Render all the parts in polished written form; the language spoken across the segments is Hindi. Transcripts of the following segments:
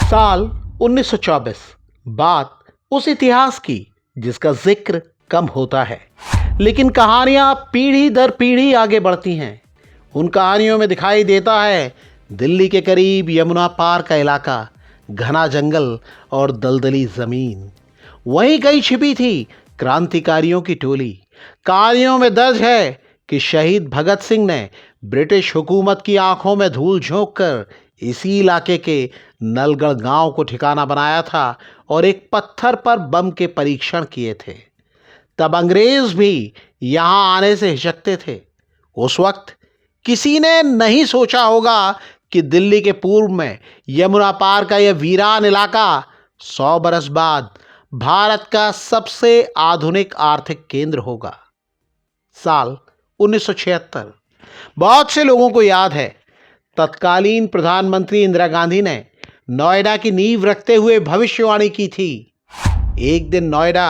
साल 1924। बात उस इतिहास की जिसका जिक्र कम होता है, लेकिन कहानियां पीढ़ी दर पीढ़ी आगे बढ़ती हैं। उन कहानियों में दिखाई देता है दिल्ली के करीब यमुना पार का इलाका, घना जंगल और दलदली जमीन। वहीं कहीं छिपी थी क्रांतिकारियों की टोली। कहानियों में दर्ज है कि शहीद भगत सिंह ने ब्रिटिश हुकूमत की आंखों में धूल झोंक कर इसी इलाके के नलगढ़ गांव को ठिकाना बनाया था और एक पत्थर पर बम के परीक्षण किए थे। तब अंग्रेज भी यहां आने से हिचकते थे। उस वक्त किसी ने नहीं सोचा होगा कि दिल्ली के पूर्व में यमुना पार का यह वीरान इलाका 100 बरस बाद भारत का सबसे आधुनिक आर्थिक केंद्र होगा। साल 1976। बहुत से लोगों को याद है, तत्कालीन प्रधानमंत्री इंदिरा गांधी ने नोएडा की नींव रखते हुए भविष्यवाणी की थी। एक दिन नोएडा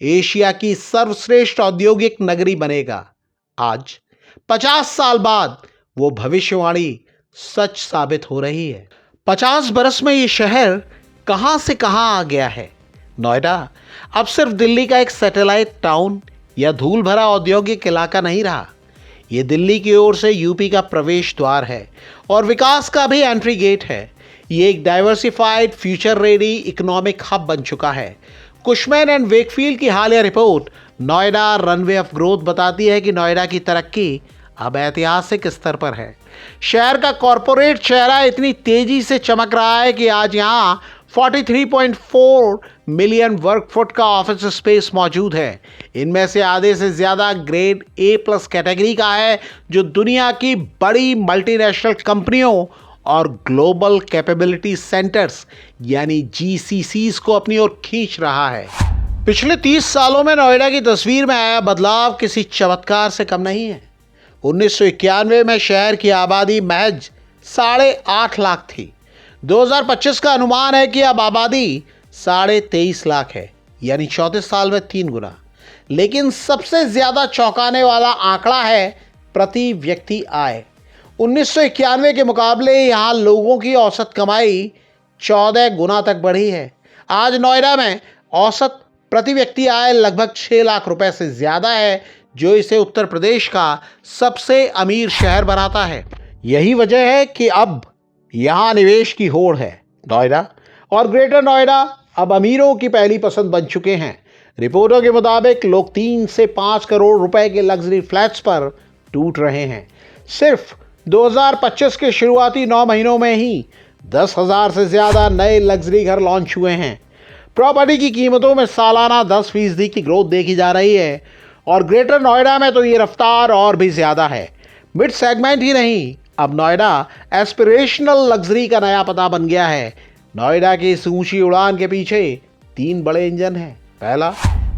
एशिया की सर्वश्रेष्ठ औद्योगिक नगरी बनेगा। आज 50 साल बाद वो भविष्यवाणी सच साबित हो रही है। 50 बरस में ये शहर कहां से कहां आ गया है। नोएडा अब सिर्फ दिल्ली का एक सैटेलाइट टाउन या धूल भरा औद्योगिक इलाका नहीं रहा। ये दिल्ली की ओर से यूपी का प्रवेश द्वार है और विकास का भी एंट्री गेट है। ये एक diversified, future ready economic hub बन चुका है। कुशमैन एंड वेकफील्ड की हालिया report Noida runway of growth बताती है कि नोएडा की तरक्की अब ऐतिहासिक स्तर पर है। शहर का कॉरपोरेट चेहरा इतनी तेजी से चमक रहा है कि आज यहाँ 43.4 मिलियन वर्ग फुट का ऑफिस स्पेस मौजूद है। इनमें से आधे से ज़्यादा ग्रेड A+ कैटेगरी का है, जो दुनिया की बड़ी मल्टीनेशनल कंपनियों और ग्लोबल कैपेबिलिटी सेंटर्स यानी GCCs को अपनी ओर खींच रहा है। पिछले 30 सालों में नोएडा की तस्वीर में आया बदलाव किसी चमत्कार से कम नहीं है। 1991 में शहर की आबादी महज 8.5 लाख थी। 2025 का अनुमान है कि अब आबादी 23.5 लाख है, यानी 34 साल में 3 गुना। लेकिन सबसे ज्यादा चौंकाने वाला आंकड़ा है प्रति व्यक्ति आय। 1991 के मुकाबले यहां लोगों की औसत कमाई 14 गुना तक बढ़ी है। आज नोएडा में औसत प्रति व्यक्ति आय लगभग 6 लाख रुपए से ज्यादा है, जो इसे उत्तर प्रदेश का सबसे अमीर शहर बनाता है। यही वजह है कि अब यहाँ निवेश की होड़ है। नोएडा और ग्रेटर नोएडा अब अमीरों की पहली पसंद बन चुके हैं। रिपोर्टों के मुताबिक लोग 3 से 5 करोड़ रुपए के लग्जरी फ्लैट्स पर टूट रहे हैं। सिर्फ 2025 के शुरुआती 9 महीनों में ही 10,000 से ज़्यादा नए लग्जरी घर लॉन्च हुए हैं। प्रॉपर्टी की कीमतों में सालाना 10% की ग्रोथ देखी जा रही है और ग्रेटर नोएडा में तो ये रफ्तार और भी ज़्यादा है। मिड सेगमेंट ही नहीं, अब नोएडा एस्पिरेशनल लग्जरी का नया पता बन गया है। नोएडा की इस ऊंची उड़ान के पीछे 3 बड़े इंजन हैं। पहला,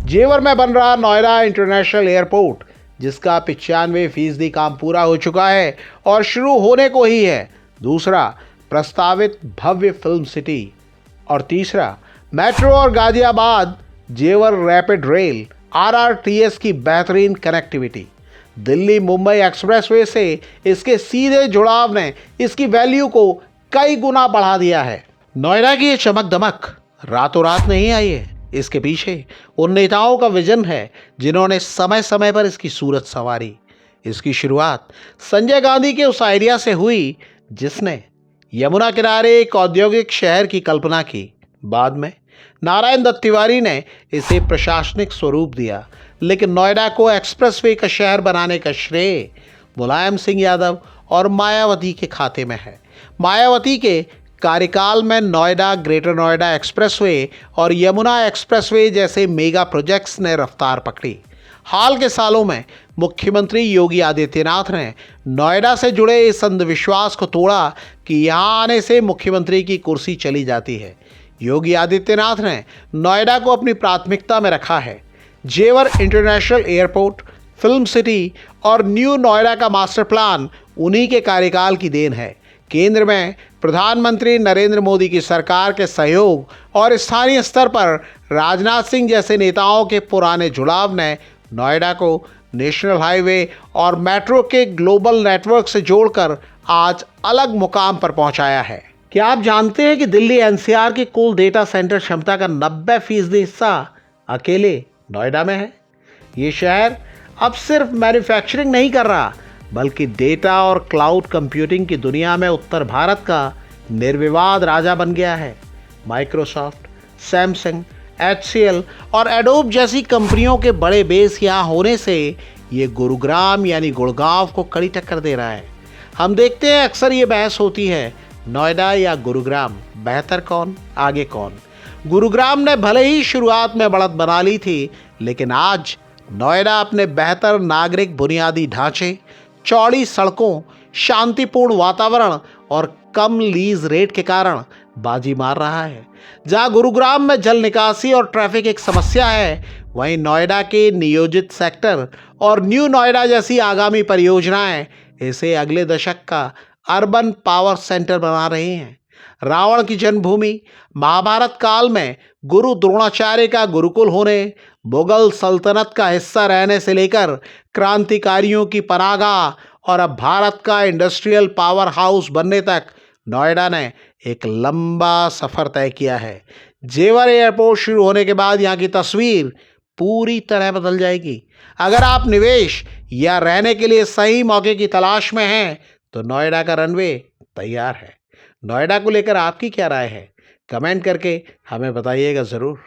जेवर में बन रहा नोएडा इंटरनेशनल एयरपोर्ट, जिसका 95% काम पूरा हो चुका है और शुरू होने को ही है। दूसरा, प्रस्तावित भव्य फिल्म सिटी। और तीसरा, मेट्रो और गाजियाबाद जेवर रैपिड रेल RRTS की बेहतरीन कनेक्टिविटी। दिल्ली मुंबई एक्सप्रेसवे से इसके सीधे जुड़ाव ने इसकी वैल्यू को कई गुना बढ़ा दिया है। नोएडा की ये चमक दमक रातों रात नहीं आई है। इसके पीछे उन नेताओं का विजन है जिन्होंने समय समय पर इसकी सूरत संवारी। इसकी शुरुआत संजय गांधी के उस आइडिया से हुई जिसने यमुना किनारे एक औद्योगिक शहर की कल्पना की। बाद में नारायण दत्त तिवारी ने इसे प्रशासनिक स्वरूप दिया, लेकिन नोएडा को एक्सप्रेसवे का शहर बनाने का श्रेय मुलायम सिंह यादव और मायावती के खाते में है। मायावती के कार्यकाल में नोएडा, ग्रेटर नोएडा एक्सप्रेसवे और यमुना एक्सप्रेसवे जैसे मेगा प्रोजेक्ट्स ने रफ्तार पकड़ी। हाल के सालों में मुख्यमंत्री योगी आदित्यनाथ ने नोएडा से जुड़े इस अंधविश्वास को तोड़ा कि यहाँ आने से मुख्यमंत्री की कुर्सी चली जाती है। योगी आदित्यनाथ ने नोएडा को अपनी प्राथमिकता में रखा है। जेवर इंटरनेशनल एयरपोर्ट, फिल्म सिटी और न्यू नोएडा का मास्टर प्लान उन्हीं के कार्यकाल की देन है। केंद्र में प्रधानमंत्री नरेंद्र मोदी की सरकार के सहयोग और स्थानीय स्तर पर राजनाथ सिंह जैसे नेताओं के पुराने जुड़ाव ने नोएडा को नेशनल हाईवे और मेट्रो के ग्लोबल नेटवर्क से जोड़कर आज अलग मुकाम पर पहुंचाया है। क्या आप जानते हैं कि दिल्ली एनसीआर की कुल डेटा सेंटर क्षमता का 90% हिस्सा अकेले नोएडा में है। ये शहर अब सिर्फ मैन्युफैक्चरिंग नहीं कर रहा, बल्कि डेटा और क्लाउड कंप्यूटिंग की दुनिया में उत्तर भारत का निर्विवाद राजा बन गया है। माइक्रोसॉफ्ट, सैमसंग, HCL और एडोब जैसी कंपनियों के बड़े बेस यहाँ होने से ये गुरुग्राम यानी गुड़गांव को कड़ी टक्कर दे रहा है। हम देखते हैं अक्सर ये बहस होती है, नोएडा या गुरुग्राम, बेहतर कौन, आगे कौन। गुरुग्राम ने भले ही शुरुआत में बढ़त बना ली थी, लेकिन आज नोएडा अपने बेहतर नागरिक बुनियादी ढांचे, चौड़ी सड़कों, शांतिपूर्ण वातावरण और कम लीज रेट के कारण बाजी मार रहा है। जहां गुरुग्राम में जल निकासी और ट्रैफिक एक समस्या है, वहीं नोएडा के नियोजित सेक्टर और न्यू नोएडा जैसी आगामी परियोजनाएं इसे अगले दशक का अर्बन पावर सेंटर बना रही हैं। रावण की जन्मभूमि, महाभारत काल में गुरु द्रोणाचार्य का गुरुकुल होने, मुगल सल्तनत का हिस्सा रहने से लेकर क्रांतिकारियों की पनाहगाह और अब भारत का इंडस्ट्रियल पावर हाउस बनने तक नोएडा ने एक लंबा सफर तय किया है। जेवर एयरपोर्ट शुरू होने के बाद यहाँ की तस्वीर पूरी तरह बदल जाएगी। अगर आप निवेश या रहने के लिए सही मौके की तलाश में हैं, तो नोएडा का रनवे तैयार है। नोएडा को लेकर आपकी क्या राय है? कमेंट करके हमें बताइएगा ज़रूर।